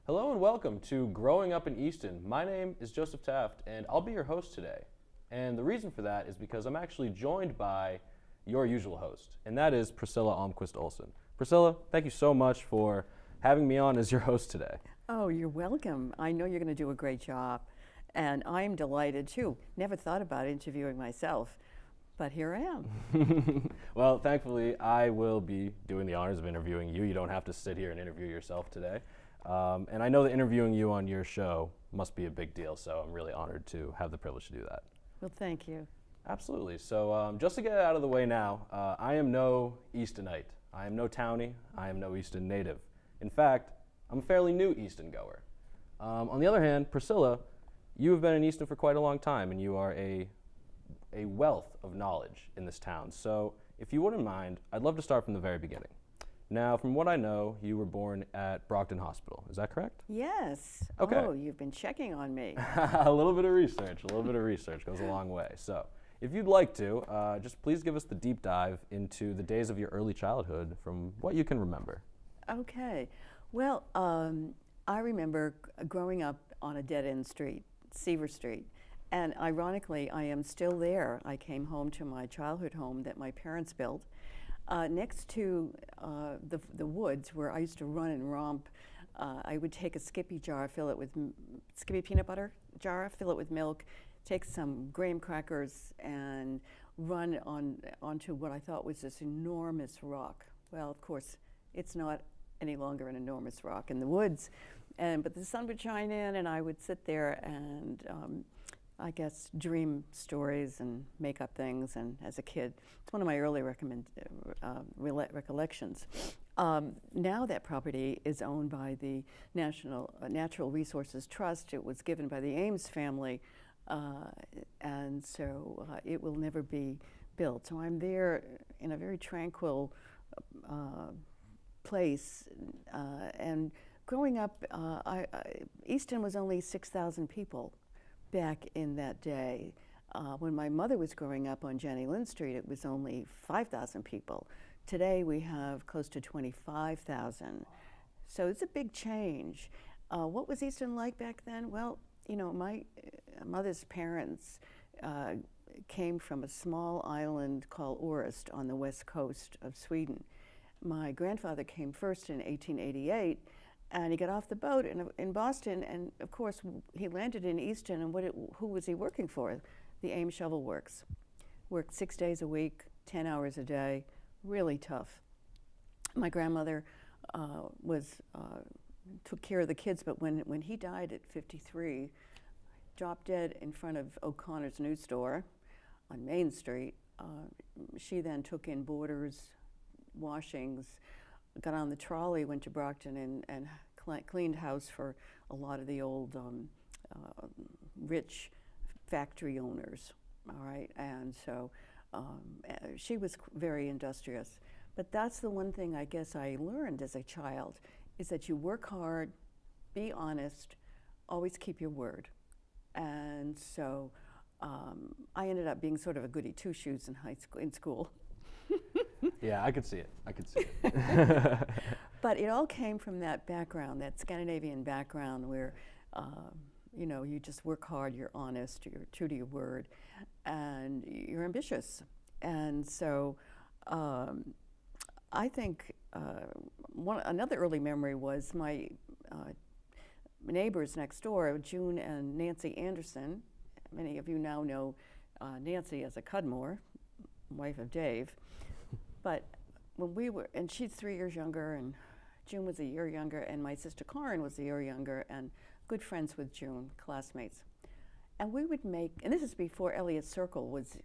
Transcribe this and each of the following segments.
Hello and welcome to Growing Up in Easton. My name is Joseph Taft and I'll be your host today. And the reason for that is because I'm actually joined by your usual host, and that is Priscilla Almquist Olsen. Priscilla, thank you so much for having me on as your host today. Oh, you're welcome. I know you're going to do a great job, and I'm delighted too. Never thought about interviewing myself, but here I am. Well, thankfully, I will be doing the honors of interviewing you. You don't have to sit here and interview yourself today. And I know that interviewing you on your show must be a big deal, so I'm really honored to have the privilege to do that. Well, thank you. Absolutely. So just to get it out of the way now, I am no Eastonite. I am no townie. I am no Easton native. In fact, I'm a fairly new Easton goer. On the other hand, Priscilla, you have been in Easton for quite a long time, and you are a wealth of knowledge in this town. So if you wouldn't mind, I'd love to start from the very beginning. Now, from what I know, you were born at Brockton Hospital. Is that correct? Yes. Okay. Oh, you've been checking on me. A little bit of research goes a long way. So if you'd like to, just please give us the deep dive into the days of your early childhood from what you can remember. Okay. Well, I remember growing up on a dead-end street, Seaver Street, and ironically, I am still there. I came home to my childhood home that my parents built. Next to the woods where I used to run and romp, I would take a Skippy jar, fill it with Skippy peanut butter jar, fill it with milk, take some graham crackers, and run onto what I thought was this enormous rock. Well, of course, it's not any longer an enormous rock in the woods, but the sun would shine in, and I would sit there and I guess dream stories and make up things. And as a kid, it's one of my early recollections. Now that property is owned by the National Natural Resources Trust. It was given by the Ames family, and so it will never be built. So I'm there in a very tranquil place. And growing up, Easton was only 6,000 people back in that day. When my mother was growing up on Jenny Lind Street, it was only 5,000 people. Today we have close to 25,000. So it's a big change. What was Easton like back then? Well, you know, my mother's parents came from a small island called Orust on the west coast of Sweden. My grandfather came first in 1888, and he got off the boat in Boston, and of course he landed in Easton. And who was he working for? The Ames Shovel Works. Worked 6 days a week, 10 hours a day, really tough. My grandmother took care of the kids, but when he died at 53, dropped dead in front of O'Connor's News Store on Main Street, she then took in boarders, washings, got on the trolley, went to Brockton and cleaned house for a lot of the old rich factory owners, all right? And so she was very industrious. But that's the one thing I guess I learned as a child, is that you work hard, be honest, always keep your word. And so I ended up being sort of a goody two-shoes in school. Yeah, I could see it. But it all came from that background, that Scandinavian background where, you know, you just work hard, you're honest, you're true to your word, and you're ambitious. And so I think another early memory was my neighbors next door, June and Nancy Anderson. Many of you now know Nancy as a Cudmore, wife of Dave. But when we were, and she's 3 years younger, and June was a year younger, and my sister Karen was a year younger, and good friends with June, classmates. And we would make, and this is before Elliott Circle was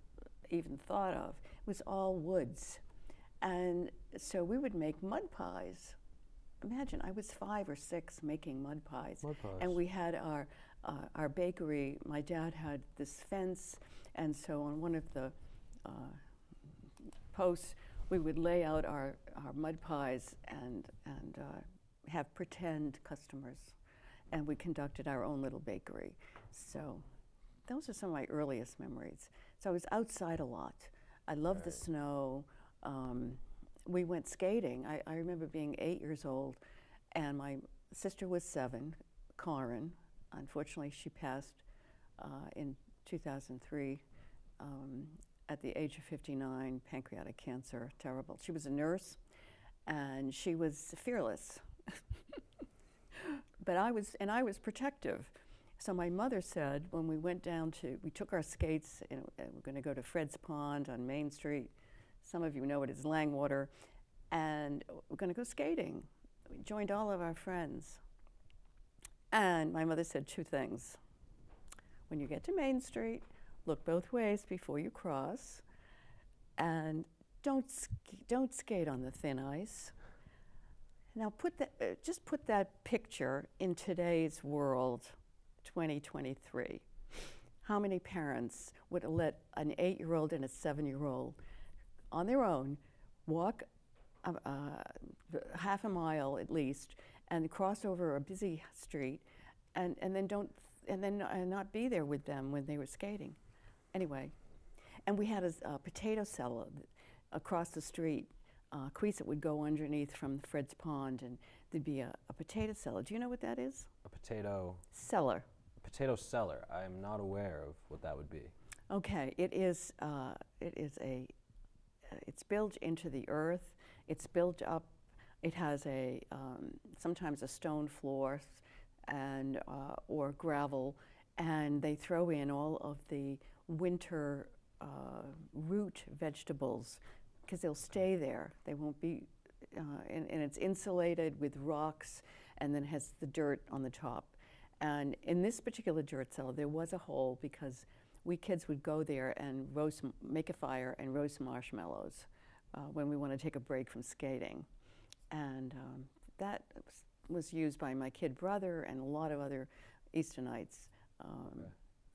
even thought of, it was all woods. And so we would make mud pies. Imagine, I was 5 or 6 making mud pies. And we had our bakery. My dad had this fence, and so on one of the posts, we would lay out our mud pies and have pretend customers, and we conducted our own little bakery. So those are some of my earliest memories. So I was outside a lot. I loved the snow. We went skating. I remember being 8 years old, and my sister was 7, Karen. Unfortunately, she passed in 2003 at the age of 59, pancreatic cancer, terrible. She was a nurse, and she was fearless. But I was protective. So my mother said, when we went down we took our skates, and we're going to go to Fred's Pond on Main Street. Some of you know it as Langwater, and we're going to go skating. We joined all of our friends. And my mother said 2 things. When you get to Main Street, look both ways before you cross, and don't skate on the thin ice. Now just put that picture in today's world, 2023. How many parents would let an 8-year-old and a 7-year-old on their own walk half a mile at least and cross over a busy street and then not be there with them when they were skating? Anyway, and we had a potato cellar across the street. Queeset would go underneath from Fred's Pond, and there'd be a potato cellar. Do you know what that is? A potato cellar. A potato cellar. I am not aware of what that would be. Okay, it's built into the earth. It's built up. It has sometimes a stone floor, and or gravel, and they throw in all of the winter root vegetables, because they'll stay there. They won't be, and it's insulated with rocks, and then has the dirt on the top. And in this particular dirt cellar, there was a hole because we kids would go there and make a fire and roast marshmallows when we want to take a break from skating. And that was used by my kid brother and a lot of other Eastonites. Okay.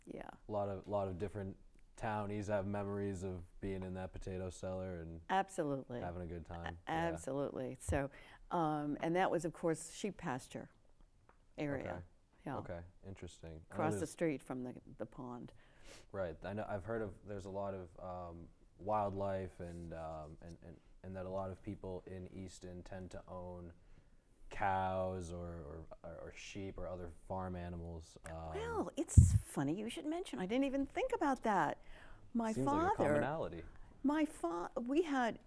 Yeah. A lot of different townies have memories of being in that potato cellar and absolutely having a good time. Absolutely. So, and that was, of course, sheep pasture area. Okay. Yeah. Okay. Interesting. Across the street from the pond. Right. I know. I've heard of. There's a lot of wildlife and that a lot of people in Easton tend to own cows or sheep or other farm animals. Well, it's funny you should mention. I didn't even think about that. My seems father. like a commonality. We had.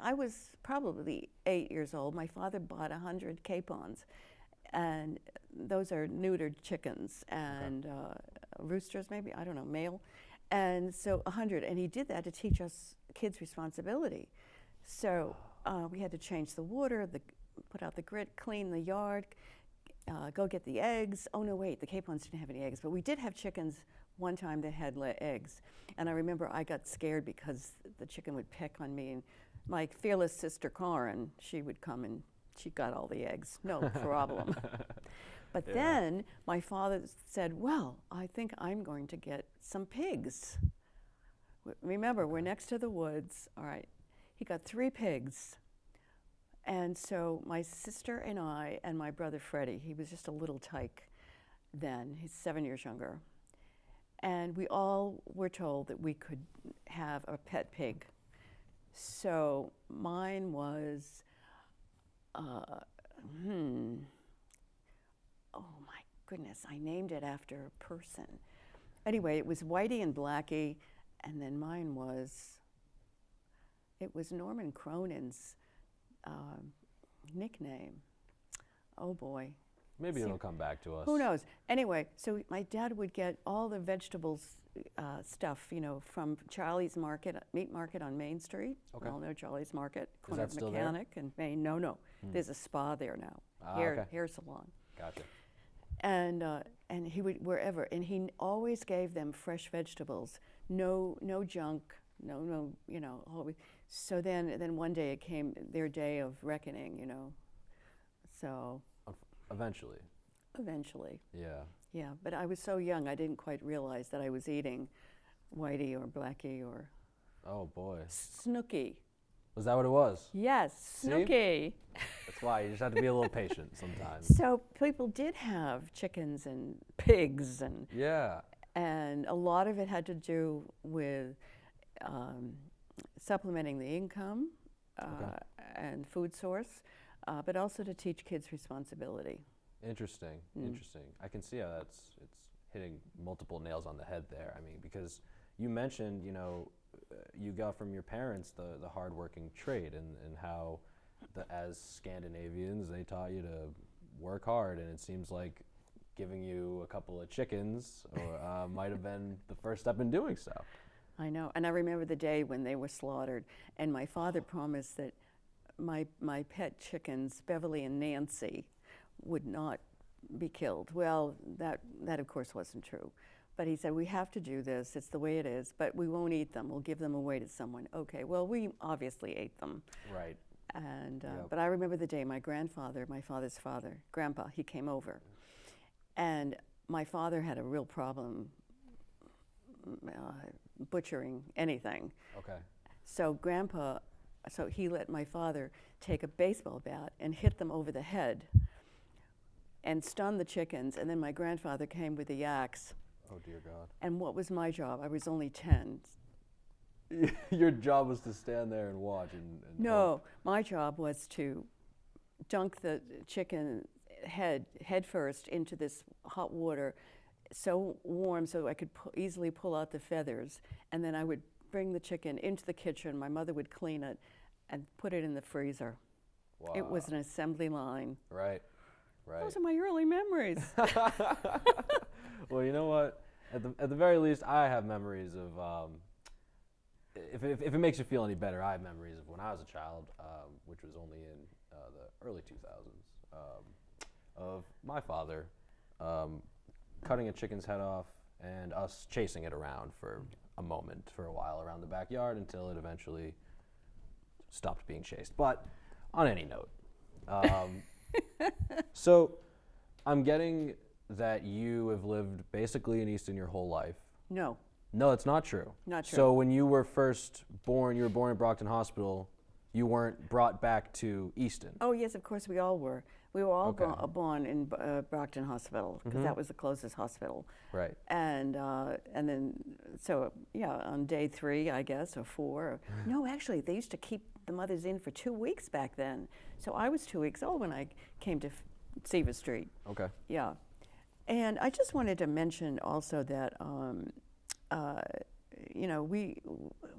I was probably 8 years old. My father bought 100 capons, and those are neutered chickens and roosters, maybe, I don't know, male. And so 100, and he did that to teach us kids responsibility. So we had to change the water, put out the grit, clean the yard, go get the eggs. Oh no, wait, the capons didn't have any eggs, but we did have chickens one time that had eggs. And I remember I got scared because the chicken would peck on me, and my fearless sister Karen, she would come and she got all the eggs, no problem. But then my father said, well, I think I'm going to get some pigs. Remember, we're next to the woods. All right, he got 3 pigs. And so my sister and I and my brother Freddie, he was just a little tyke then, he's 7 years younger. And we all were told that we could have a pet pig. So mine was, oh my goodness, I named it after a person. Anyway, it was Whitey and Blackie, and then mine was, it was Norman Cronin's nickname. Oh boy. Maybe it'll come back to us. Who knows? Anyway, so my dad would get all the vegetables stuff, from Charlie's Market, Meat Market on Main Street. Okay. We all know Charlie's Market. Is that still Mechanic and Main. No. There's a spa there now. Hair salon. Gotcha. And he would wherever, and he always gave them fresh vegetables. No junk. No. Always. So then one day it came their day of reckoning. So. Eventually. Yeah, but I was so young, I didn't quite realize that I was eating Whitey or Blackie or Oh boy. Snooky. Was that what it was? Yes, Snooky. That's why you just have to be a little patient sometimes. So people did have chickens and pigs and a lot of it had to do with supplementing the income and food source. but also to teach kids responsibility. Interesting, interesting. I can see how it's hitting multiple nails on the head there. I mean, because you mentioned, you know, you got from your parents the hardworking trade, and how as Scandinavians they taught you to work hard, and it seems like giving you a couple of chickens or might have been the first step in doing so. I know, and I remember the day when they were slaughtered, and my father promised that my pet chickens, Beverly and Nancy, would not be killed. Well, that of course wasn't true. But he said, we have to do this, it's the way it is, but we won't eat them, we'll give them away to someone. Okay, well, we obviously ate them. Right. And Yep. but I remember the day my grandfather, my father's father, Grandpa, he came over. And my father had a real problem butchering anything. Okay. So he let my father take a baseball bat and hit them over the head and stun the chickens, and then my grandfather came with the axe. Oh dear God. And what was my job? I was only 10. Your job was to stand there and watch and No, hope. my job was to dunk the chicken head first into this hot water, so warm so I could easily pull out the feathers, and then I would bring the chicken into the kitchen. My mother would clean it and put it in the freezer. Wow. It was an assembly line. Right. Right. Those are my early memories. Well, you know what? At the very least, I have memories of. If it makes you feel any better, I have memories of when I was a child, which was only in the early 2000s, of my father cutting a chicken's head off and us chasing it around for a moment, for a while around the backyard until it eventually stopped being chased. But on any note, so I'm getting that you have lived basically in Easton your whole life. No, No, that's not true. Not true. So when you were first born, you were born at Brockton Hospital. You weren't brought back to Easton. oh yes, of course we all were. We were all Okay. born in Brockton Hospital because that was the closest hospital. Right. And then, so yeah, on day 3, I guess, or 4. No, actually, they used to keep the mothers in for 2 weeks back then. So I was 2 weeks old when I came to Seaver Street. Okay. Yeah. And I just wanted to mention also that, you know,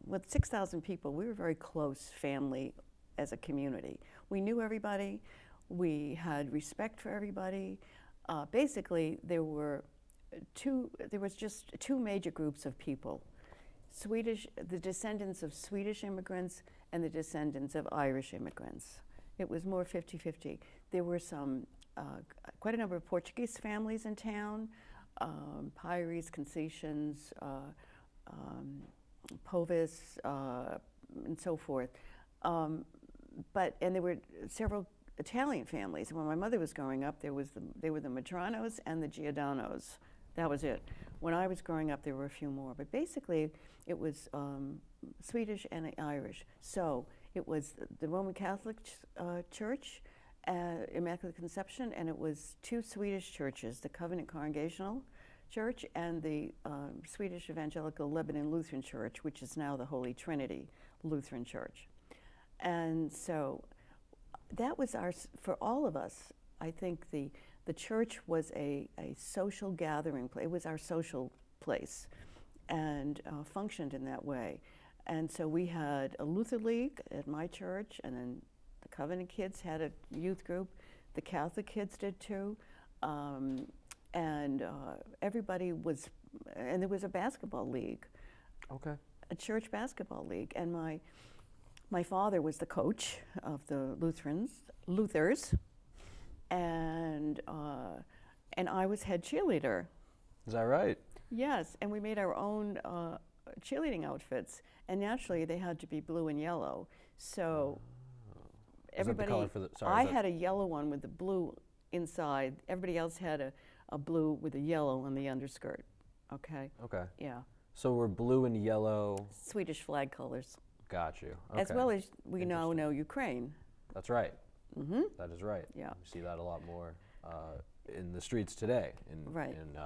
with 6,000 people, we were a very close family as a community. We knew everybody. We had respect for everybody. Basically, there was just 2 major groups of people: the descendants of Swedish immigrants and the descendants of Irish immigrants. It was more 50-50. There were quite a number of Portuguese families in town, Pyries, Conceitions, Povis, and so forth. And there were several Italian families. When my mother was growing up, they were the Madranos and the Giordano's. That was it. When I was growing up, there were a few more. But basically, it was Swedish and Irish. So it was the Roman Catholic Church, Immaculate Conception, and it was 2 Swedish churches, the Covenant Congregational Church and the Swedish Evangelical Lebanon Lutheran Church, which is now the Holy Trinity Lutheran Church. And so that was for all of us, I think the church was a social gathering place. It was our social place and functioned in that way. And so we had a Luther League at my church, and then the Covenant kids had a youth group. The Catholic kids did too. And everybody was, and there was a basketball league. Okay. A church basketball league. And my father was the coach of the Luthers, and I was head cheerleader. Is that right? Yes, and we made our own cheerleading outfits, and naturally they had to be blue and yellow. So everybody, I had a yellow one with the blue inside. Everybody else had a blue with a yellow on the underskirt. Okay. Okay. Yeah. So we're blue and yellow. Swedish flag colors. Got you. Okay. As well as we now know Ukraine. That's right. Mm-hmm. That is right. Yeah. We see that a lot more in the streets today. Right. In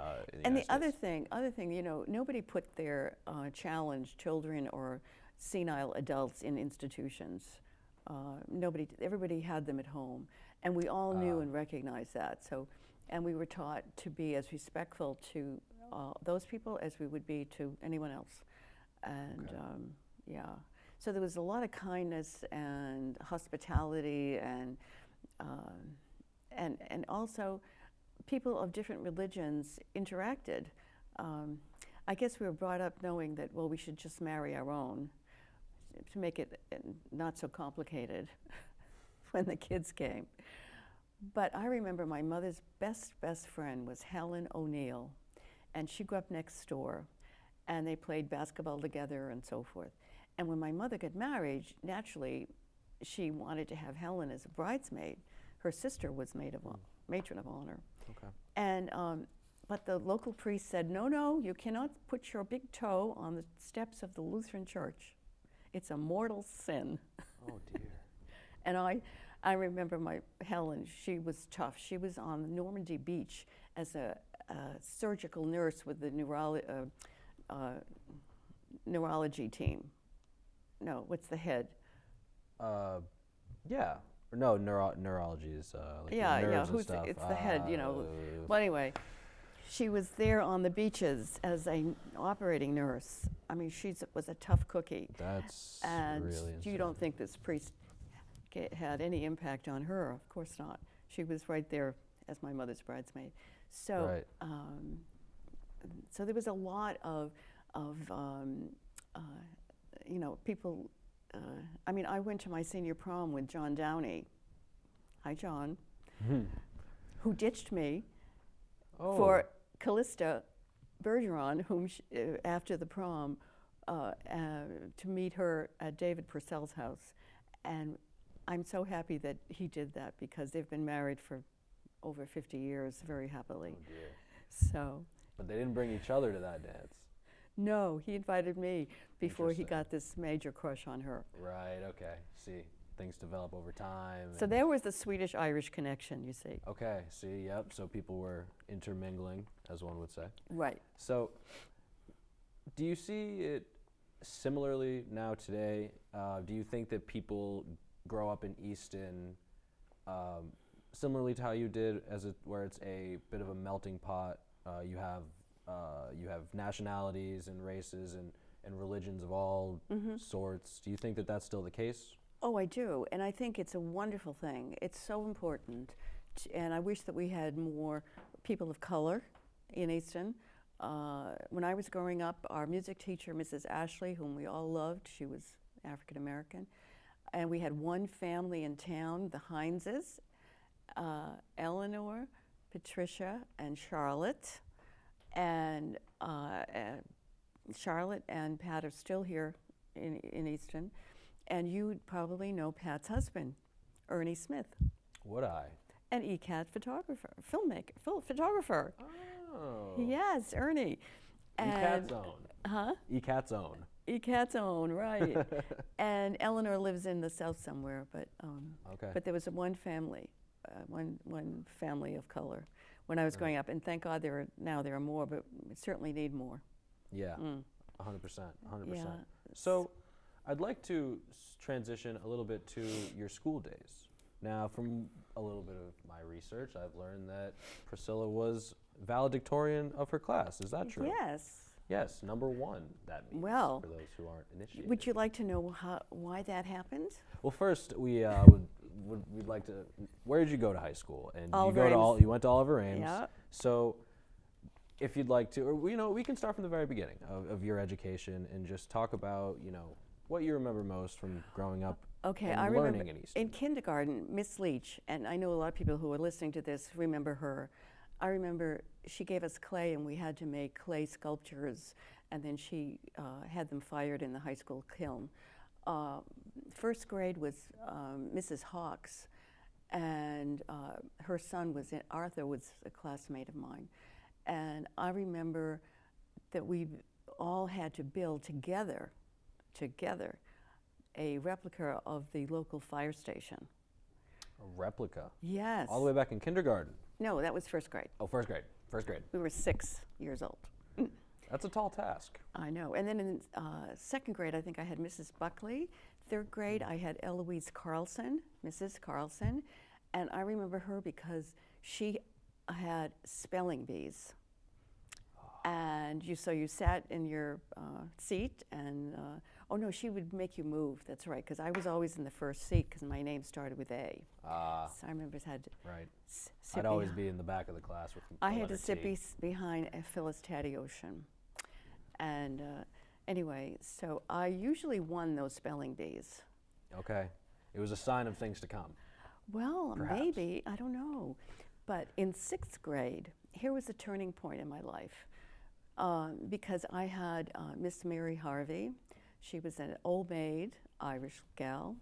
And United the other States. thing, you know, nobody put their challenged children or senile adults in institutions. Everybody had them at home, and we all knew and recognized that. So, and we were taught to be as respectful to those people as we would be to anyone else. And yeah, so there was a lot of kindness and hospitality, and also people of different religions interacted. I guess we were brought up knowing that, well, we should just marry our own to make it not so complicated when the kids came. But I remember my mother's best friend was Helen O'Neill, and she grew up next door, and they played basketball together and so forth. And when my mother got married, naturally, she wanted to have Helen as a bridesmaid. Her sister was matron of honor. Okay. And but the local priest said, no, you cannot put your big toe on the steps of the Lutheran church. It's a mortal sin. Oh dear. And I remember my Helen, she was tough. She was on Normandy Beach as a surgical nurse with the neurology team. No, what's the head? Yeah. Or no, neurology is like Yeah, nerves and who's stuff. it's the head, you know. Well, anyway, she was there on the beaches as an operating nurse. I mean, she was a tough cookie. That's And really you don't think this priest had any impact on her? Of course not. She was right there as my mother's bridesmaid. So, Right. So there was a lot of you know, people. I mean, I went to my senior prom with John Downey. Hi, John. Who ditched me for Callista Bergeron, whom after the prom, to meet her at David Purcell's house. And I'm so happy that he did that, because they've been married for over 50 years very happily. Oh dear. So. But they didn't bring each other to that dance. No, he invited me before he Interesting. got this major crush on her. Right, okay. See, things develop over time. So there was the Swedish-Irish connection, you see. Okay, see, yep. So people were intermingling, as one would say. Right. So do you see it similarly now today? Do you think that people grow up in Easton similarly to how you did, where it's a bit of a melting pot? You have nationalities and races and religions of all sorts. Do you think that that's still the case? Oh, I do, and I think it's a wonderful thing. It's so important, and I wish that we had more people of color in Easton. When I was growing up, our music teacher, Mrs. Ashley, whom we all loved, she was African American, and we had one family in town, the Hineses, Eleanor, Patricia, and Charlotte. And Charlotte and Pat are still here in Easton. And you probably know Pat's husband, Ernie Smith. Would I? An ECAT photographer, photographer. Oh. Yes, Ernie. ECAT's own. Huh? ECAT's own. ECAT's own, right. And Eleanor lives in the south somewhere, but Okay. but there was one family, one family of color when I was growing up, and thank God there are more, but we certainly need more. Yeah, 100%, 100%. Yeah. So I'd like to transition a little bit to your school days. Now, from a little bit of my research, I've learned that Priscilla was valedictorian of her class. Is that true? Yes. Yes, number one, that means, Well, for those who aren't initiated. Would you like to know why that happened? Well, first, we'd like to, where did you go to high school? And Oliver Ames. you went to Oliver Ames. Yeah. So if you'd like to, or we can start from the very beginning of your education and just talk about, what you remember most from growing up Okay, and I learning remember in Easton. in kindergarten, Miss Leach, and I know a lot of people who are listening to this remember her. I remember she gave us clay, and we had to make clay sculptures, and then she had them fired in the high school kiln. First grade was Mrs. Hawks, and her son Arthur was a classmate of mine. And I remember that we all had to build together a replica of the local fire station. A replica? Yes. All the way back in kindergarten? No, that was first grade. Oh, first grade. We were 6 years old. That's a tall task. I know. And then in second grade, I think I had Mrs. Buckley. Third grade, I had Eloise Carlson, Mrs. Carlson. And I remember her because she had spelling bees. And so you sat in your seat and, oh no, she would make you move. That's right, because I was always in the first seat because my name started with A. So I remember I had to Right. sit I'd always be in the back of the class with the I had to letter sit T. behind Phyllis Taddy Ocean. And anyway, so I usually won those spelling bees. Okay. It was a sign of things to come. Well, Perhaps. maybe, I don't know. But in sixth grade, here was a turning point in my life because I had Miss Mary Harvey. She was an old maid, Irish gal,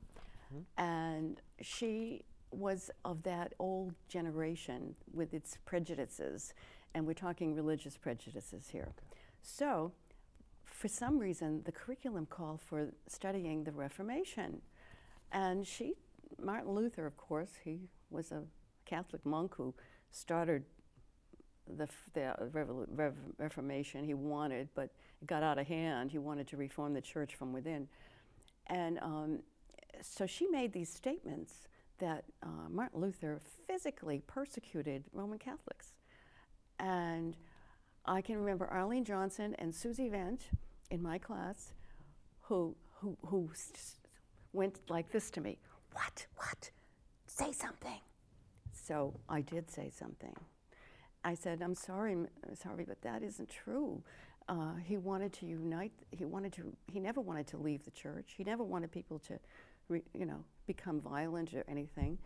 and she was of that old generation with its prejudices, and we're talking religious prejudices here. So, for some reason, the curriculum called for studying the Reformation. And Martin Luther, of course, he was a Catholic monk who started the Reformation he wanted, but it got out of hand. He wanted to reform the church from within. And so she made these statements that Martin Luther physically persecuted Roman Catholics. And I can remember Arlene Johnson and Susie Vent in my class who went like this to me, what, say something. So I did say something. I said, I'm sorry, Ms. Harvey, but that isn't true. He wanted to unite, he never wanted to leave the church. He never wanted people to, become violent or anything.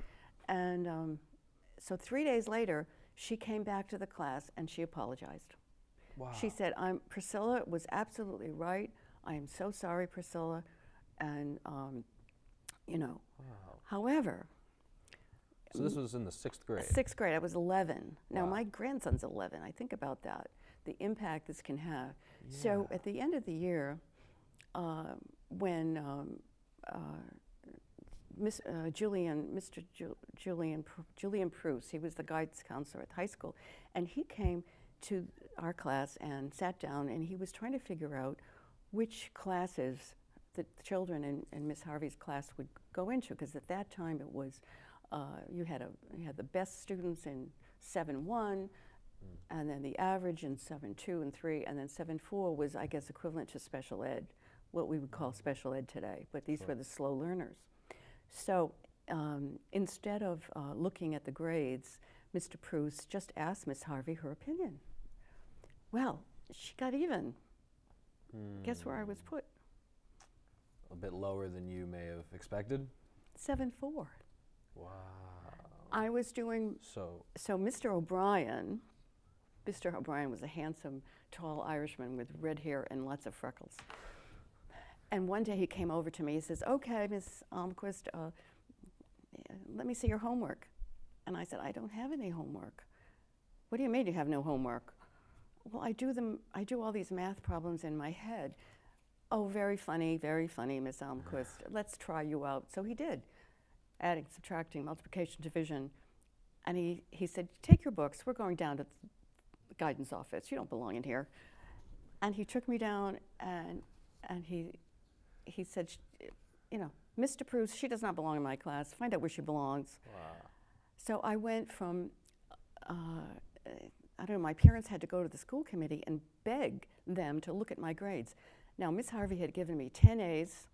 And so 3 days later, she came back to the class and she apologized. Wow. She said, Priscilla was absolutely right. I am so sorry, Priscilla. And, Wow. however. So this was in the sixth grade? Sixth grade, I was 11. Now Wow. my grandson's 11. I think about that, the impact this can have. Yeah. So at the end of the year, when Mr. Julian Pruce, he was the guidance counselor at the high school, and he came to our class and sat down, and he was trying to figure out which classes the children in Miss Harvey's class would go into, because at that time it was you had the best students in 7-1, and then the average in 7-2 and 3, and then 7-4 was, I guess, equivalent to special ed, what we would call special ed today, but these were the slow learners. So instead of looking at the grades, Mr. Pruce just asked Miss Harvey her opinion. Well, she got even. Guess where I was put? A bit lower than you may have expected? 7-4. Wow. I was doing, so Mr. O'Brien was a handsome, tall Irishman with red hair and lots of freckles. And one day he came over to me, he says, okay, Miss Almquist, let me see your homework. And I said, I don't have any homework. What do you mean you have no homework? Well, I do all these math problems in my head. Oh, very funny, Miss Almquist. Let's try you out. So he did, adding, subtracting, multiplication, division. And he said, take your books, we're going down to the guidance office. You don't belong in here. And he took me down and he said, Mr. Pruce, she does not belong in my class. Find out where she belongs. Wow. So I went from, I don't know, my parents had to go to the school committee and beg them to look at my grades. Now, Miss Harvey had given me 10 A's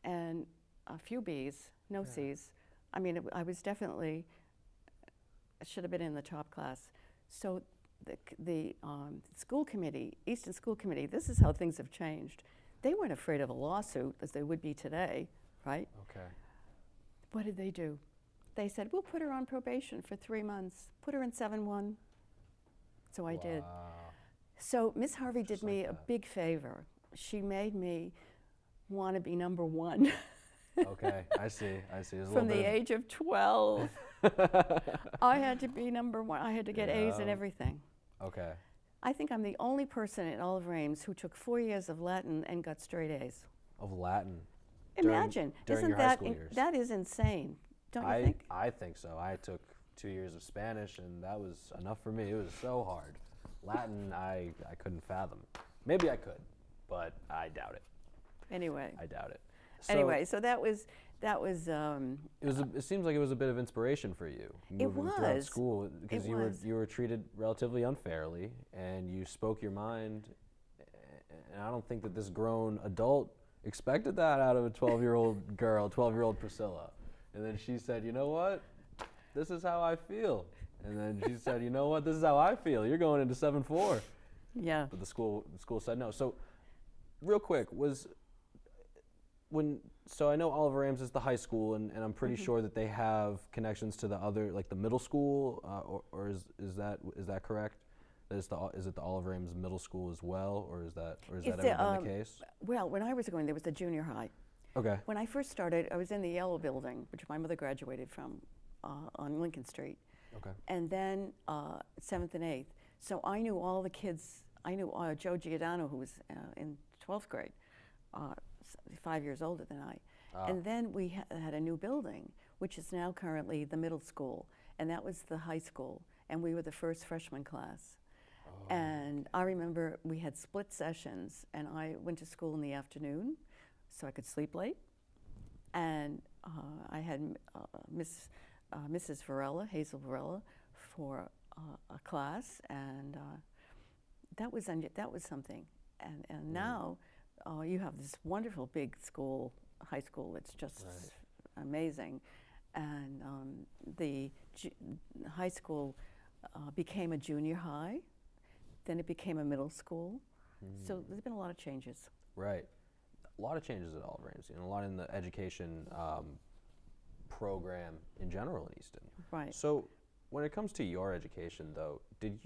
and a few B's, no C's. I mean, I was definitely, should have been in the top class. So the school committee, Easton School Committee, this is how things have changed. They weren't afraid of a lawsuit as they would be today, right? Okay. What did they do? They said, we'll put her on probation for 3 months. Put her in 7-1. So I did. So Miss Harvey did me a big favor. She made me want to be number one. Okay, I see. From the age of 12, I had to be number one. I had to get A's in everything. Okay. I think I'm the only person at Olive Ames who took 4 years of Latin and got straight A's. Of Latin? Imagine. During Isn't your high that school years? that is insane, don't you think? I think so. I took 2 years of Spanish, and that was enough for me. It was so hard. Latin, I couldn't fathom. Maybe I could, but I doubt it. Anyway. I doubt it. So that was. It seems like it was a bit of inspiration for you moving throughout school because you were treated relatively unfairly, and you spoke your mind. And I don't think that this grown adult expected that out of a 12-year-old girl, 12-year-old Priscilla. And then she said, "You know what? This is how I feel." And then she said, "You know what? This is how I feel. You're going into 7-4." Yeah. But the school said no. So, real quick, so I know Oliver Ames is the high school, and I'm pretty sure that they have connections to the other, like the middle school, or is that correct? Is it the Oliver Ames Middle School as well, or is that ever been the case? Well, when I was going, there was the junior high. Okay. When I first started, I was in the Yellow Building, which my mother graduated from on Lincoln Street. Okay. And then 7th and 8th. So I knew all the kids. I knew Joe Giordano, who was in 12th grade, 5 years older than I. And then we had a new building, which is now currently the middle school. And that was the high school. And we were the first freshman class. And I remember we had split sessions, and I went to school in the afternoon so I could sleep late. And I had Mrs. Varela, Hazel Varela, for a class, and that was something. And now you have this wonderful big school, high school. It's just amazing. And the high school became a junior high. Then it became a middle school. So there's been a lot of changes. Right. A lot of changes at Oliver Ames, and a lot in the education program in general in Easton. Right. So when it comes to your education, though, did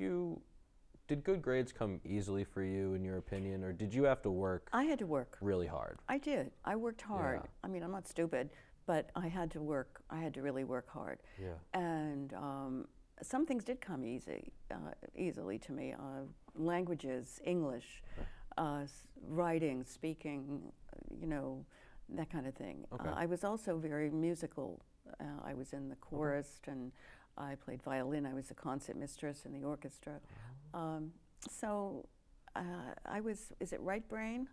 good grades come easily for you, in your opinion, or did you have to work? I had to work really hard. I did. I worked hard. Yeah. I mean, I'm not stupid, but I had to work. I had to really work hard. Yeah. And some things did come easily to me. Languages, English, writing, speaking, that kind of thing. Okay. I was also very musical. I was in the chorus, and I played violin. I was a concert mistress in the orchestra. So I was, is it right brain?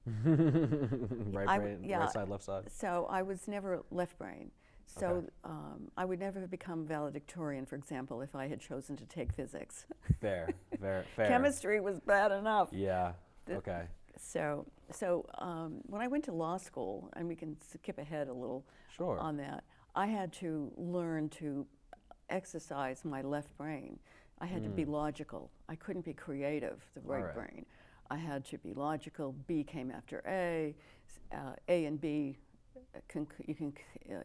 Right brain, right side, left side. So I was never left brain. So I would never have become valedictorian, for example, if I had chosen to take physics. Fair. Chemistry was bad enough. Yeah, okay. So when I went to law school, and we can skip ahead a little on that, I had to learn to exercise my left brain. I had to be logical. I couldn't be creative, the right brain. I had to be logical. B came after A and B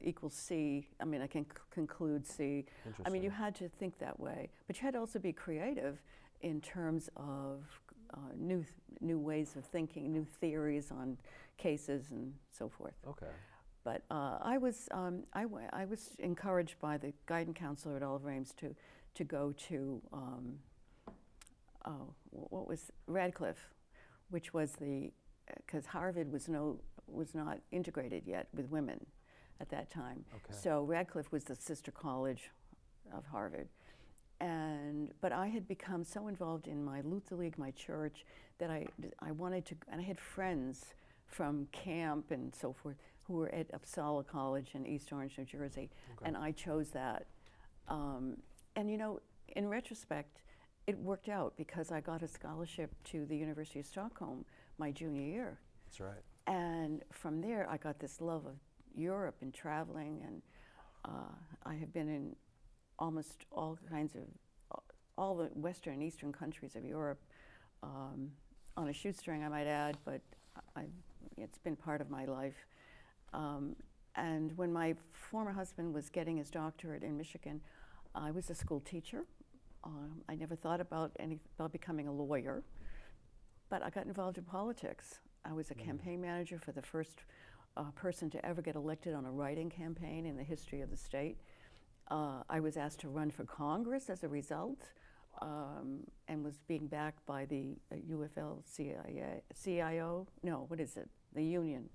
equals C. I mean, I can conclude C. I mean, you had to think that way, but you had to also be creative in terms of new ways of thinking, new theories on cases and so forth. Okay. But I was encouraged by the guidance counselor at Oliver Ames to go to what was Radcliffe, which was because Harvard was not integrated yet with women at that time. Okay. So Radcliffe was the sister college of Harvard. But I had become so involved in my Luther League, my church, that I wanted to, and I had friends from camp and so forth who were at Uppsala College in East Orange, New Jersey, and I chose that. And in retrospect, it worked out because I got a scholarship to the University of Stockholm my junior year. That's right. And from there, I got this love of Europe and traveling, and I have been in almost all the Western and Eastern countries of Europe on a shoestring, I might add, but it's been part of my life. And when my former husband was getting his doctorate in Michigan, I was a school teacher. I never thought about becoming a lawyer, but I got involved in politics. I was a campaign manager for the first person to ever get elected on a write-in campaign in the history of the state. I was asked to run for Congress as a result, and was being backed by the CIO. No, what is it? The union.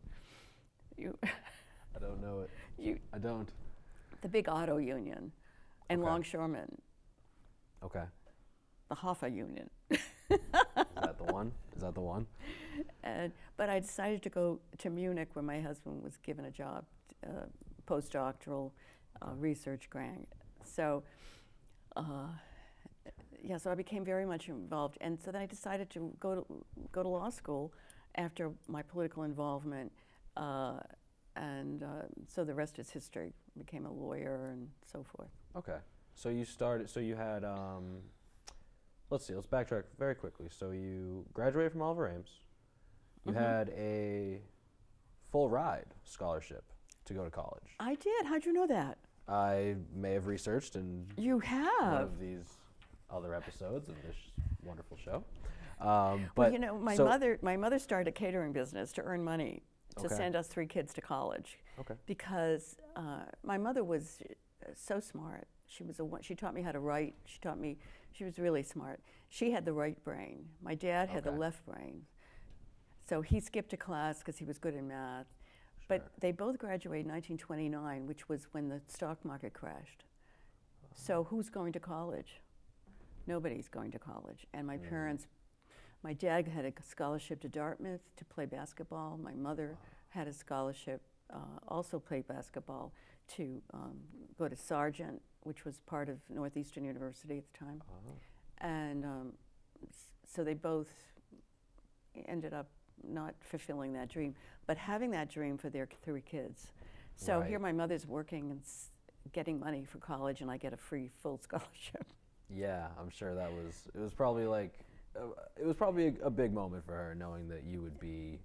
I don't know it. I don't. The big auto union, and longshoremen. Okay. the Hoffa Union. Is that the one? Is that the one? But I decided to go to Munich, where my husband was given a job, postdoctoral research grant. So, so I became very much involved, and so then I decided to go to law school after my political involvement, so the rest is history. Became a lawyer and so forth. Okay. So you started. So you had. Let's see. Let's backtrack very quickly. So you graduated from Oliver Ames. You had a full ride scholarship to go to college. I did. How'd you know that? I may have researched in You one have. of these other episodes of this wonderful show. Well, you know, my mother started a catering business to earn money to send us 3 kids to college. Okay. Because my mother was so smart. She taught me how to write. She was really smart. She had the right brain. My dad had the left brain. So he skipped a class because he was good in math. But they both graduated in 1929, which was when the stock market crashed. So who's going to college? Nobody's going to college. And my parents, my dad had a scholarship to Dartmouth to play basketball. My mother had a scholarship, also played basketball, to go to Sargent, which was part of Northeastern University at the time. And so they both ended up not fulfilling that dream, but having that dream for their 3 kids. So here my mother's working and getting money for college, and I get a free full scholarship. Yeah, I'm sure it was probably a big moment for her, knowing that you would be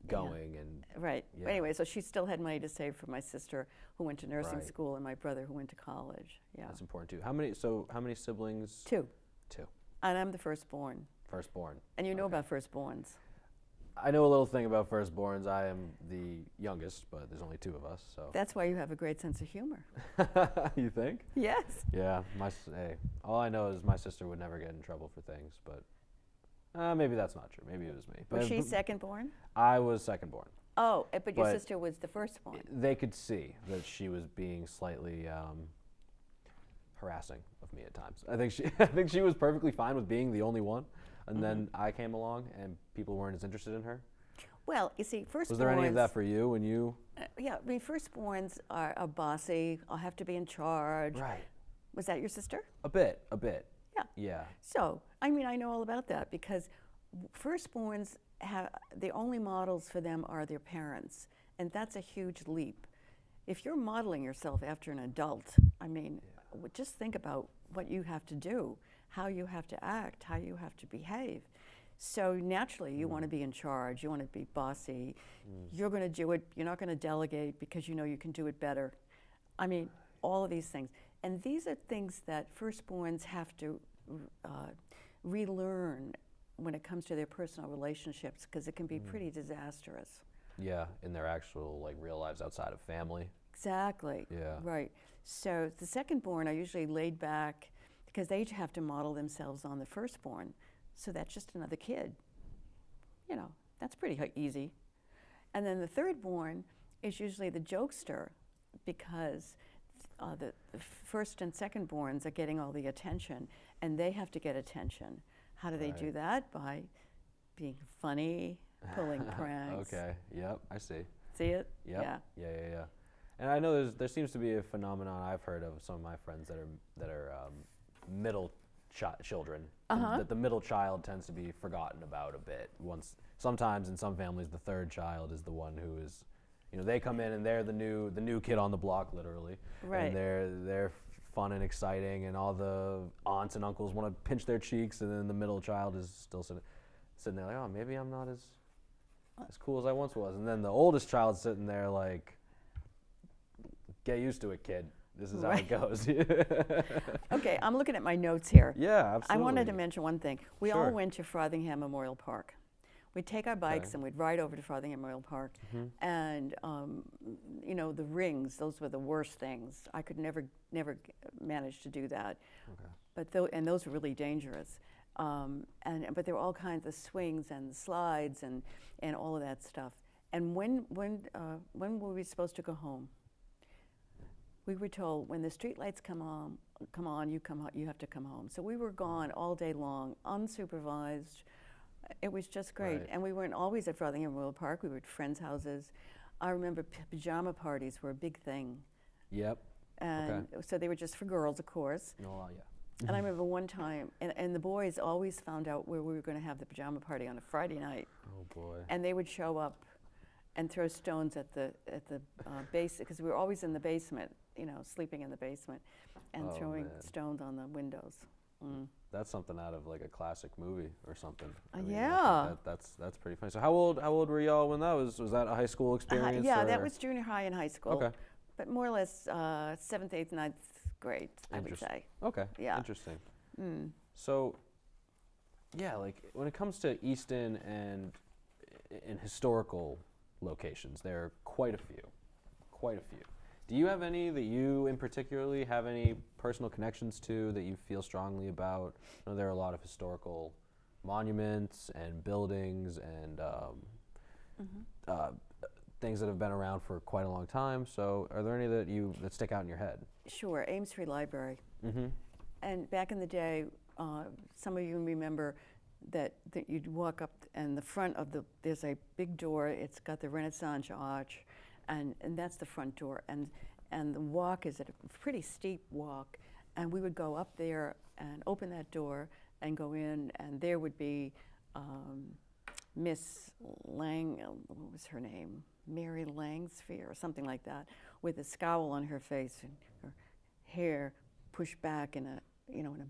going and right. Anyway, so she still had money to save for my sister, who went to nursing school, and my brother, who went to college. Yeah, that's important too. How many siblings? 2. 2. And I'm the firstborn. Firstborn. And you know about firstborns. I know a little thing about firstborns. I am the youngest, but there's only 2 of us, so. That's why you have a great sense of humor. You think? Yes. Yeah. All I know is my sister would never get in trouble for things, but maybe that's not true. Maybe it was me. Was she secondborn? I was secondborn. Oh, but your sister was the firstborn. They could see that she was being slightly harassing of me at times. I think she was perfectly fine with being the only one. And then I came along, and people weren't as interested in her. Well, you see, firstborns... Was there any of that for you when you... yeah, I mean, firstborns are bossy. I'll have to be in charge. Right. Was that your sister? A bit. Yeah. Yeah. So, I mean, I know all about that, because firstborns the only models for them are their parents, and that's a huge leap. If you're modeling yourself after an adult, I mean, just think about what you have to do, how you have to act, how you have to behave. So naturally, you want to be in charge, you want to be bossy, you're going to do it, you're not going to delegate because you know you can do it better. I mean, all of these things. And these are things that firstborns have to relearn when it comes to their personal relationships, because it can be pretty disastrous. Yeah, in their actual, real lives outside of family. Exactly. Yeah. Right. So the secondborn are usually laid back, because they have to model themselves on the firstborn. So that's just another kid. You know, that's pretty easy. And then the thirdborn is usually the jokester, because the first and secondborns are getting all the attention, and they have to get attention. How do they do that? By being funny, pulling pranks. Okay, yep, I see. See it? Yep. Yeah. And I know there seems to be a phenomenon I've heard of some of my friends that are middle children. That the middle child tends to be forgotten about a bit. Sometimes in some families, the third child is the one who is, they come in and they're the new kid on the block, literally. Right. And they're fun and exciting, and all the aunts and uncles want to pinch their cheeks, and then the middle child is still sitting there like, oh, maybe I'm not as cool as I once was. And then the oldest child's sitting there like, get used to it, kid. This is how it goes. Okay, I'm looking at my notes here. Yeah, absolutely. I wanted to mention one thing. We all went to Frothingham Memorial Park. We'd take our bikes and we'd ride over to Frothingham Memorial Park. And, the rings, those were the worst things. I could never manage to do that. Okay. But those were really dangerous. But there were all kinds of swings and slides and all of that stuff. And when were we supposed to go home? we were told when the street lights come on, you have to come home. So we were gone all day long, unsupervised. It was just great. Right. And we weren't always at Frothingham Royal Park. We were at friends' houses. I remember pajama parties were a big thing. Yep. And so they were just for girls, of course. No, yeah. And I remember one time, and the boys always found out where we were going to have the pajama party on a Friday night. Oh boy. And they would show up and throw stones at the base, because we were always in the basement, you know, sleeping in the basement, and throwing stones on the windows. Mm. That's something out of like a classic movie or something. I mean, Yeah. That's pretty funny. So how old were y'all when that was? Was that a high school experience? Yeah, or? that was junior high and high school. Okay. But more or less 7th, 8th, 9th grade, I would say. Okay. Yeah. Interesting. Mm. So, yeah, like when it comes to Easton and in historical locations, there are quite a few. Quite a few. Do you have any that you in particularly have any personal connections to that you feel strongly about? I know there are a lot of historical monuments and buildings and things that have been around for quite a long time. So are there any that stick out in your head? Sure, Ames Free Library. Mm-hmm. And back in the day, some of you remember that you'd walk up and the front of there's a big door, it's got the Renaissance arch, and that's the front door. And the walk is a pretty steep walk, and we would go up there and open that door and go in, and there would be Miss Lang, what was her name? Mary Langsfear or something like that, with a scowl on her face and her hair pushed back in a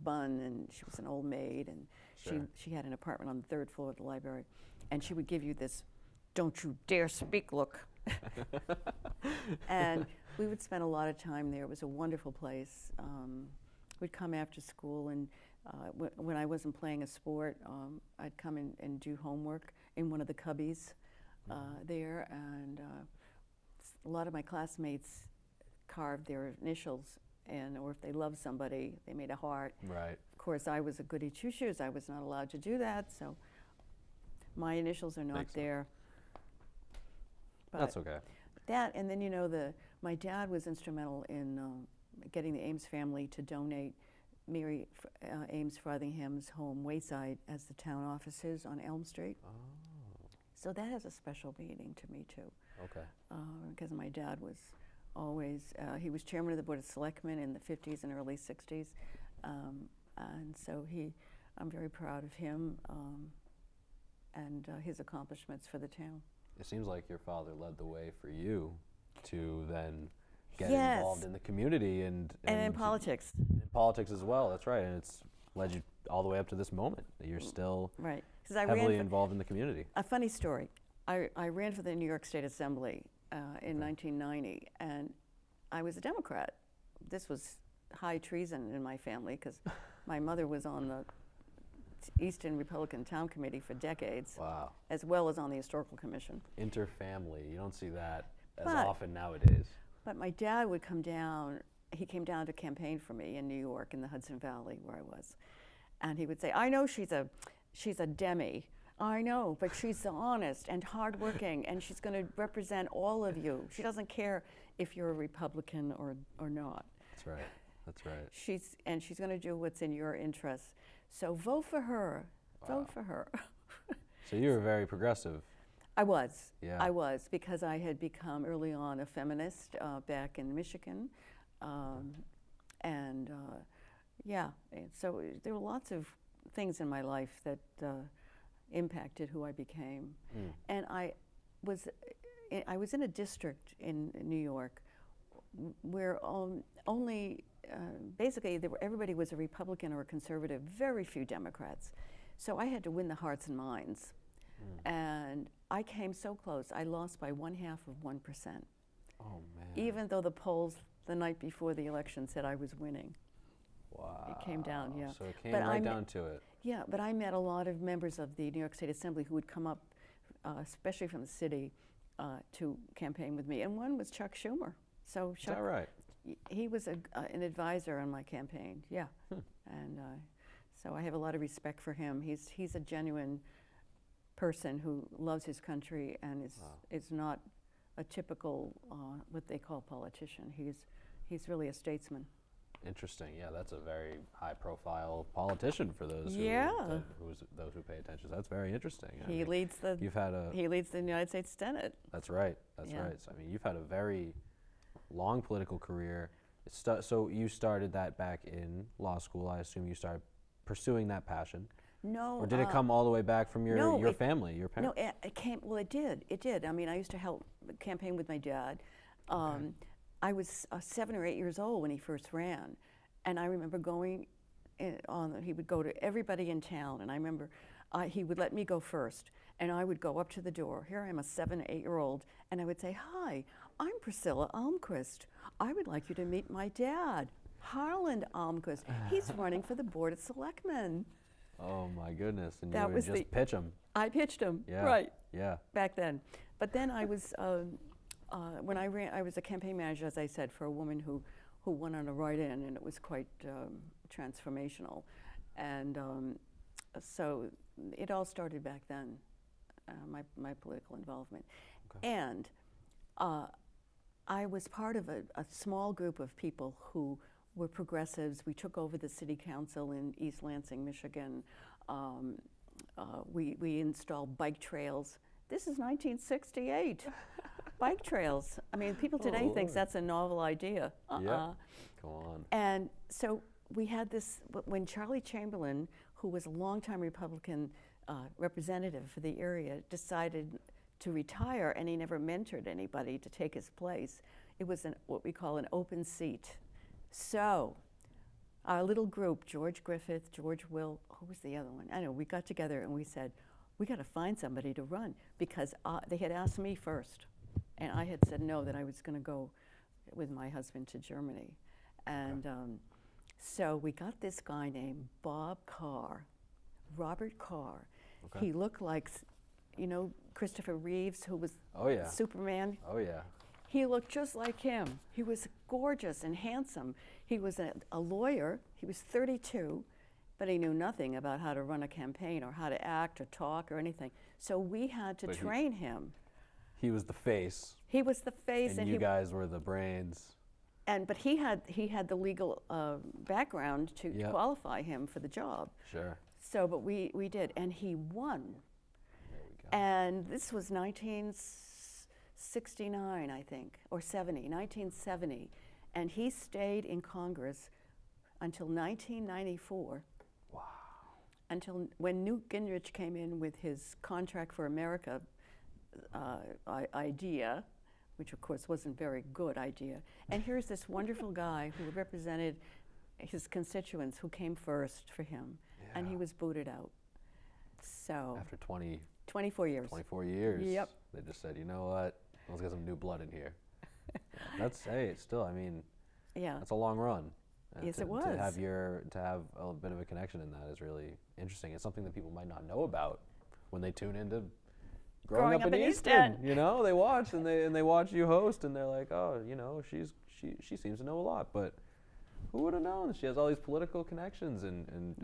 bun, and she was an old maid, and Sure. she had an apartment on the 3rd floor of the library, and she would give you this "don't you dare speak" look. And we would spend a lot of time there. It was a wonderful place. We'd come after school, and when I wasn't playing a sport, I'd come and do homework in one of the cubbies there, and a lot of my classmates carved their initials, or if they loved somebody, they made a heart. Right. Of course, I was a goody two-shoes. I was not allowed to do that, so my initials are not Makes sense. there. But That's okay. that, and then my dad was instrumental in getting the Ames family to donate Mary Ames Frothingham's home Wayside as the town offices on Elm Street. Oh. So that has a special meaning to me too, Okay. because my dad was always, he was chairman of the Board of Selectmen in the 50s and early 60s, and so I'm very proud of him and his accomplishments for the town. It seems like your father led the way for you to then get Yes. involved in the community and in politics. in politics as well. That's right, and it's led you all the way up to this moment that you're still Right. Because I heavily ran involved in the community. a funny story. I ran for the New York State Assembly in 1990, and I was a Democrat. This was high treason in my family because my mother was on the Easton Republican Town Committee for decades, Wow. as well as on the Historical Commission. Interfamily. You don't see that as But- often nowadays. But my dad would come down. He came down to campaign for me in New York, in the Hudson Valley, where I was, and he would say, "I know she's a Demi. I know, but she's honest and hardworking, and she's going to represent all of you. She doesn't care if you're a Republican or not. That's right. That's right. She's going to do what's in your interest. So vote for her. Wow. Vote for her." So you were very progressive. I was. Yeah. I was, because I had become early on a feminist back in Michigan. And so there were lots of things in my life that impacted who I became. Mm. And I was in a district in New York where only basically everybody was a Republican or a conservative, very few Democrats. So I had to win the hearts and minds. And I came so close. I lost by 1/2%. Oh man. Even though the polls the night before the election said I was winning. Wow. It came down, yeah. So it came But right down to it. Yeah, but I met a lot of members of the New York State Assembly who would come up, especially from the city, to campaign with me. And one was Chuck Schumer. So Is Chuck, that right? he was an advisor on my campaign, yeah. And so I have a lot of respect for him. He's a genuine person who loves his country and is not a typical what they call politician. He's really a statesman. Interesting. Yeah, that's a very high-profile politician for those those who pay attention. That's very interesting. He leads the United States Senate. That's right. That's right. So, I mean, you've had a very long political career. So you started that back in law school. I assume you started pursuing that passion. No. Or did it come all the way back from your family, your parents? No, it came. Well, it did. It did. I mean, I used to help campaign with my dad. I was 7 or 8 years old when he first ran, and I remember going he would go to everybody in town, and I remember he would let me go first, and I would go up to the door. Here I am, a 7 or 8 year old, and I would say, "Hi, I'm Priscilla Almquist. I would like you to meet my dad, Harland Almquist. He's running for the Board of Selectmen." Oh my goodness! And that you was would just pitch him. I pitched him, Yeah. right? Yeah. Back then, but then I was when I ran. I was a campaign manager, as I said, for a woman who won on a write-in, and it was quite transformational. And so it all started back then. My political involvement, and I was part of a small group of people who were progressives. We took over the city council in East Lansing, Michigan. We installed bike trails. This is 1968. Bike trails. I mean, people today think that's a novel idea. Yeah. Go on. And so we had this, when Charlie Chamberlain, who was a longtime Republican representative for the area, decided to retire, and he never mentored anybody to take his place, it was what we call an open seat. So our little group, George Griffith, George Will, who was the other one? I know, we got together and we said, we got to find somebody to run, because they had asked me first, and I had said no, that I was going to go with my husband to Germany. And so we got this guy named Bob Carr, Robert Carr. Okay. He looked like, you know, Christopher Reeves, who was Superman. Oh yeah. He looked just like him. He was gorgeous and handsome. He was a lawyer. He was 32, but he knew nothing about how to run a campaign or how to act or talk or anything. So we had to train him. He was the face. He was the face, and you guys were the brains. But he had the legal background to qualify him for the job. Sure. So, but we did, and he won. There we go. And this was 1969, I think, or 1970. And he stayed in Congress until 1994. Wow. Until when Newt Gingrich came in with his Contract for America idea, which of course wasn't a very good idea. And here's this wonderful guy who represented his constituents who came first for him, and he was booted out. So after 24 years. 24 years. Yep. They just said, you know what? Let's get some new blood in here. It's still, I mean, that's a long run. Yes, it was. To have a bit of a connection in that is really interesting. It's something that people might not know about when they tune into Growing Up in Easton. You know, they watch and they watch you host, and they're like, oh, you know, she seems to know a lot, but who would have known? She has all these political connections and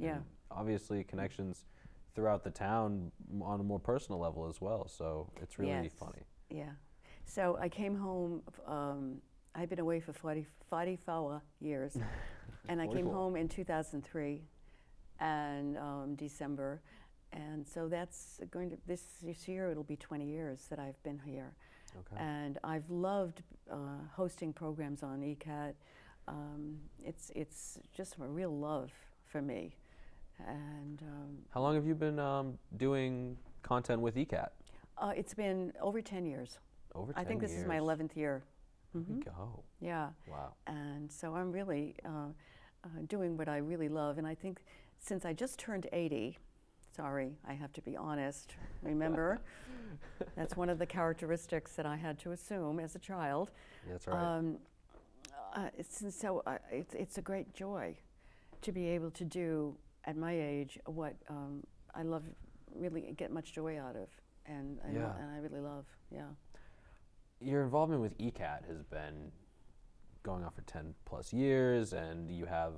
obviously connections throughout the town on a more personal level as well. So it's really funny. Yeah. So I came home. I've been away for 44 years, and I came home in 2003, and December, and so that's going to this year. It'll be 20 years that I've been here, and I've loved hosting programs on ECAT. It's just a real love for me. And how long have you been doing content with ECAT? It's been over 10 years. Over 10 years. I think this is my 11th year. There we go. Yeah. Wow. And so I'm really doing what I really love. And I think since I just turned 80, sorry, I have to be honest, remember, that's one of the characteristics that I had to assume as a child. That's right. It's a great joy to be able to do at my age what I love, really get much joy out of, and I really love, Your involvement with ECAT has been going on for 10 plus years, and you have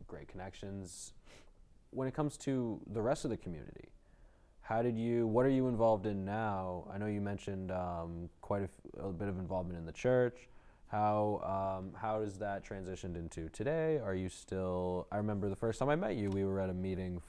great connections. When it comes to the rest of the community, What are you involved in now? I know you mentioned quite a bit of involvement in the church. How has that transitioned into today? Are you still, I remember the first time I met you, we were at a meeting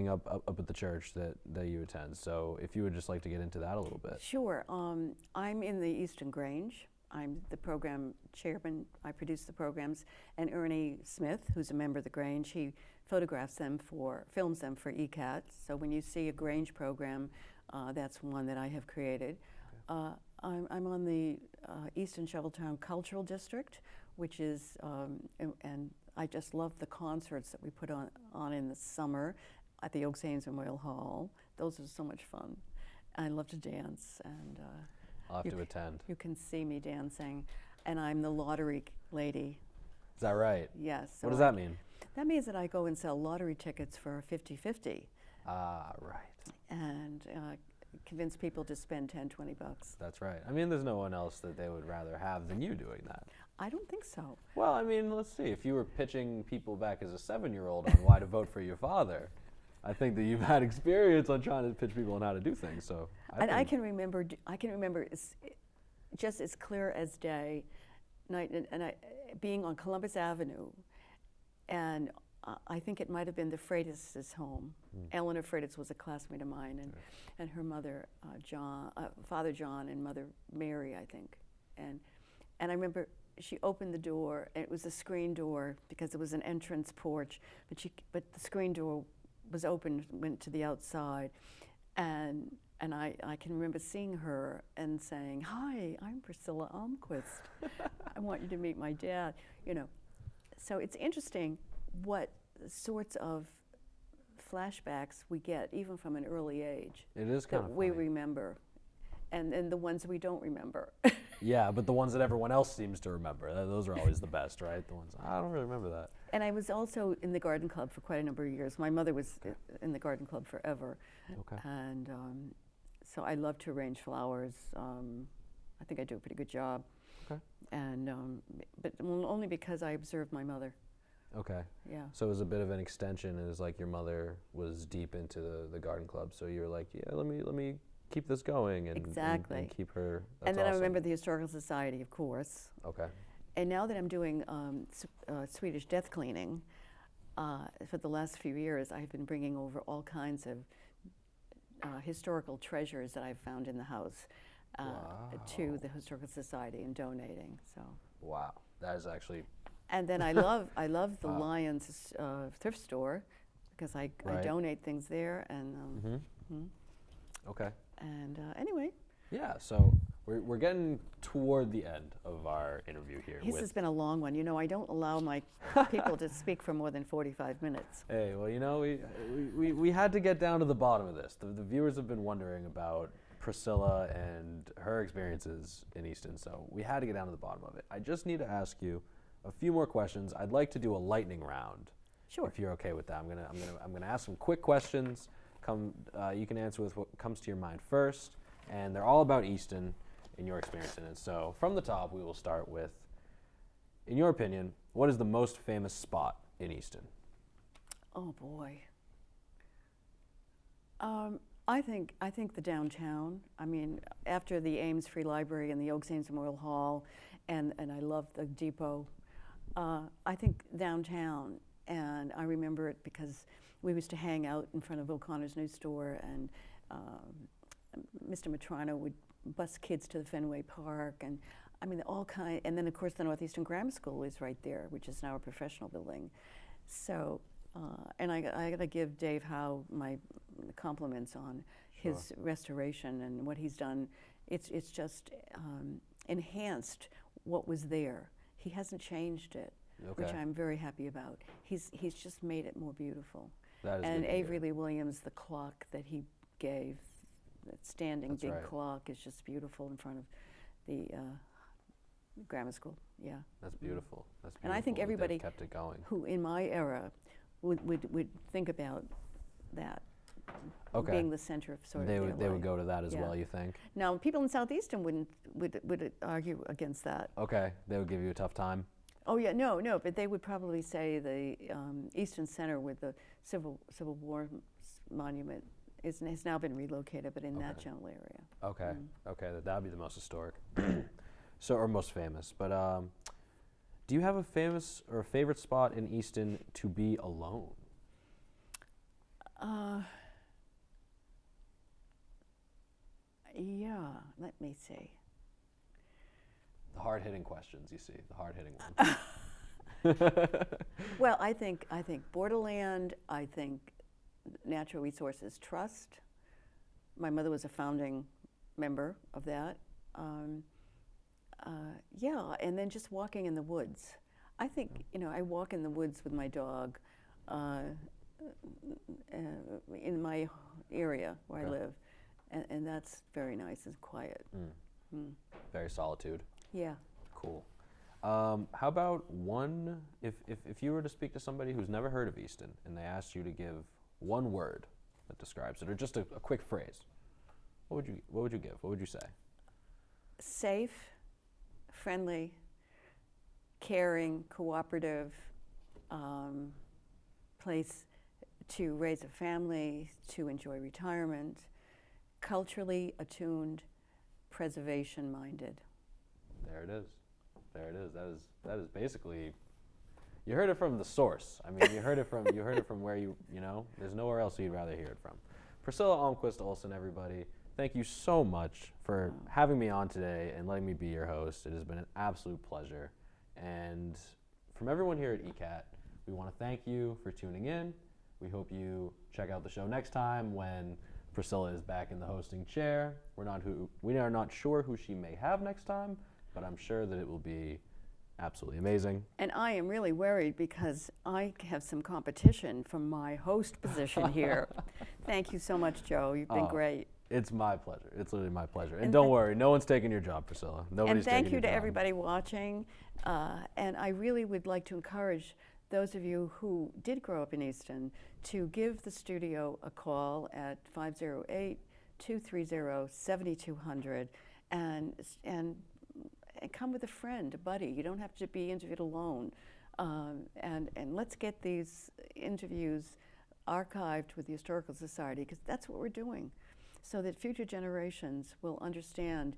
up at the church that you attend. So if you would just like to get into that a little bit. Sure. I'm in the Easton Grange. I'm the program chairman. I produce the programs. And Ernie Smith, who's a member of the Grange, he films them for ECAT. So when you see a Grange program, that's one that I have created. Okay. I'm on the Easton Shoveltown Cultural District, which is, and I just love the concerts that we put on in the summer at the Oaks Ames Memorial Hall. Those are so much fun. I love to dance, and I'll have to attend. You can see me dancing, and I'm the lottery lady. Is that right? Yes. So what does that mean? That means that I go and sell lottery tickets for 50-50. Ah, right. And convince people to spend $10, $20. That's right. I mean, there's no one else that they would rather have than you doing that. I don't think so. Well, I mean, let's see. If you were pitching people back as a 7-year-old on why to vote for your father, I think that you've had experience on trying to pitch people on how to do things. So, I can remember just as clear as day, being on Columbus Avenue, and I think it might have been the Freitas' home. Eleanor Freitas was a classmate of mine, and her mother, Father John, and Mother Mary, I think. And I remember she opened the door, and it was a screen door because it was an entrance porch, but the screen door was open, went to the outside, and I can remember seeing her and saying, "Hi, I'm Priscilla Almquist. I want you to meet my dad." You know, so it's interesting what sorts of flashbacks we get, even from an early age. It is kind of that we remember, and the ones we don't remember. Yeah, but the ones that everyone else seems to remember, those are always the best, right? The ones, I don't really remember that. And I was also in the garden club for quite a number of years. My mother was in the garden club forever. Okay. And so I love to arrange flowers. I think I do a pretty good job. Okay. And but only because I observed my mother. Okay. Yeah. So it was a bit of an extension. It was like your mother was deep into the garden club, so you were like, yeah, let me keep this going and, exactly. and keep her. And then awesome. I remember the Historical Society, of course. Okay. And now that I'm doing Swedish death cleaning, for the last few years, I've been bringing over all kinds of historical treasures that I've found in the house to the Historical Society and donating. So. Wow, that is actually. And then I love the Lions thrift store because I donate things there and. Okay. And anyway. Yeah, so we're getting toward the end of our interview here. This has been a long one. You know, I don't allow my people to speak for more than 45 minutes. Hey, well, you know, we had to get down to the bottom of this. The viewers have been wondering about Priscilla and her experiences in Easton, so we had to get down to the bottom of it. I just need to ask you a few more questions. I'd like to do a lightning round. Sure. If you're okay with that, I'm gonna ask some quick questions. You can answer with what comes to your mind first, and they're all about Easton and your experience in it. So from the top, we will start with, in your opinion, what is the most famous spot in Easton? Oh boy. I think the downtown. I mean, after the Ames Free Library and the Oaks Ames Memorial Hall, and I love the depot. I think downtown, and I remember it because we used to hang out in front of O'Connor's News Store, and Mr. Matrano would bus kids to the Fenway Park, and I mean all kind. And then of course the Northeastern Grammar School is right there, which is now a professional building. So, and I got to give Dave Howe my compliments on his restoration and what he's done. It's just enhanced what was there. He hasn't changed it, which I'm very happy about. He's just made it more beautiful. That is and good to Avery hear. Lee Williams, the clock that he gave, that standing big clock, is just beautiful in front of the grammar school. Yeah. That's beautiful. That's beautiful. And I think that they've everybody kept it going. who in my era would think about that being the center of sort of their They would life. go to that as well, you think? Now, people in Southeastern would argue against that. Okay, they would give you a tough time. Oh yeah, no, but they would probably say the Easton Center with the Civil War monument has now been relocated, but in that Okay. general area. Okay. Okay, that would be the most historic. So, or most famous. But do you have a famous or a favorite spot in Easton to be alone? Yeah, let me see. The hard-hitting questions, you see, the hard-hitting ones. Well, I think Borderland. I think Natural Resources Trust. My mother was a founding member of that. Yeah, and then just walking in the woods. I think I walk in the woods with my dog in my area where I live, and that's very nice and quiet. Very solitude. Yeah. Cool. How about one, if you were to speak to somebody who's never heard of Easton and they asked you to give one word that describes it, or just a quick phrase, what would you give? What would you say? Safe, friendly, caring, cooperative place to raise a family, to enjoy retirement, culturally attuned, preservation-minded. There it is. There it is. That is basically. You heard it from the source. I mean, you heard it from where you know. There's nowhere else you'd rather hear it from. Priscilla Almquist Olsen, everybody. Thank you so much for having me on today and letting me be your host. It has been an absolute pleasure. And from everyone here at ECAT, we want to thank you for tuning in. We hope you check out the show next time when Priscilla is back in the hosting chair. We are not sure who she may have next time, but I'm sure that it will be absolutely amazing. And I am really worried because I have some competition from my host position here. Thank you so much, Joe. You've been great. It's my pleasure. It's literally my pleasure. And don't worry, no one's taking your job, Priscilla. Nobody's taking your job. And thank you to everybody watching. And I really would like to encourage those of you who did grow up in Easton to give the studio a call at 508-230-7200 and come with a friend, a buddy. You don't have to be interviewed alone. And let's get these interviews archived with the Historical Society, because that's what we're doing, so that future generations will understand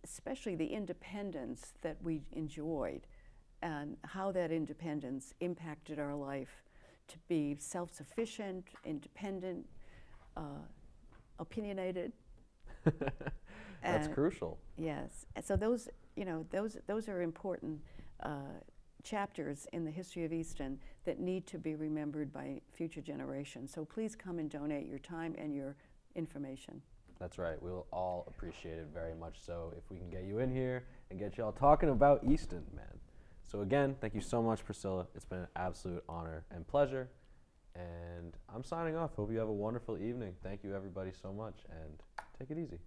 especially the independence that we enjoyed and how that independence impacted our life to be self-sufficient, independent, opinionated. That's crucial. Yes. And so those are important chapters in the history of Easton that need to be remembered by future generations. So please come and donate your time and your information. That's right. We'll all appreciate it very much so if we can get you in here and get you all talking about Easton, man. So again, thank you so much, Priscilla. It's been an absolute honor and pleasure. And I'm signing off. Hope you have a wonderful evening. Thank you, everybody, so much, and take it easy.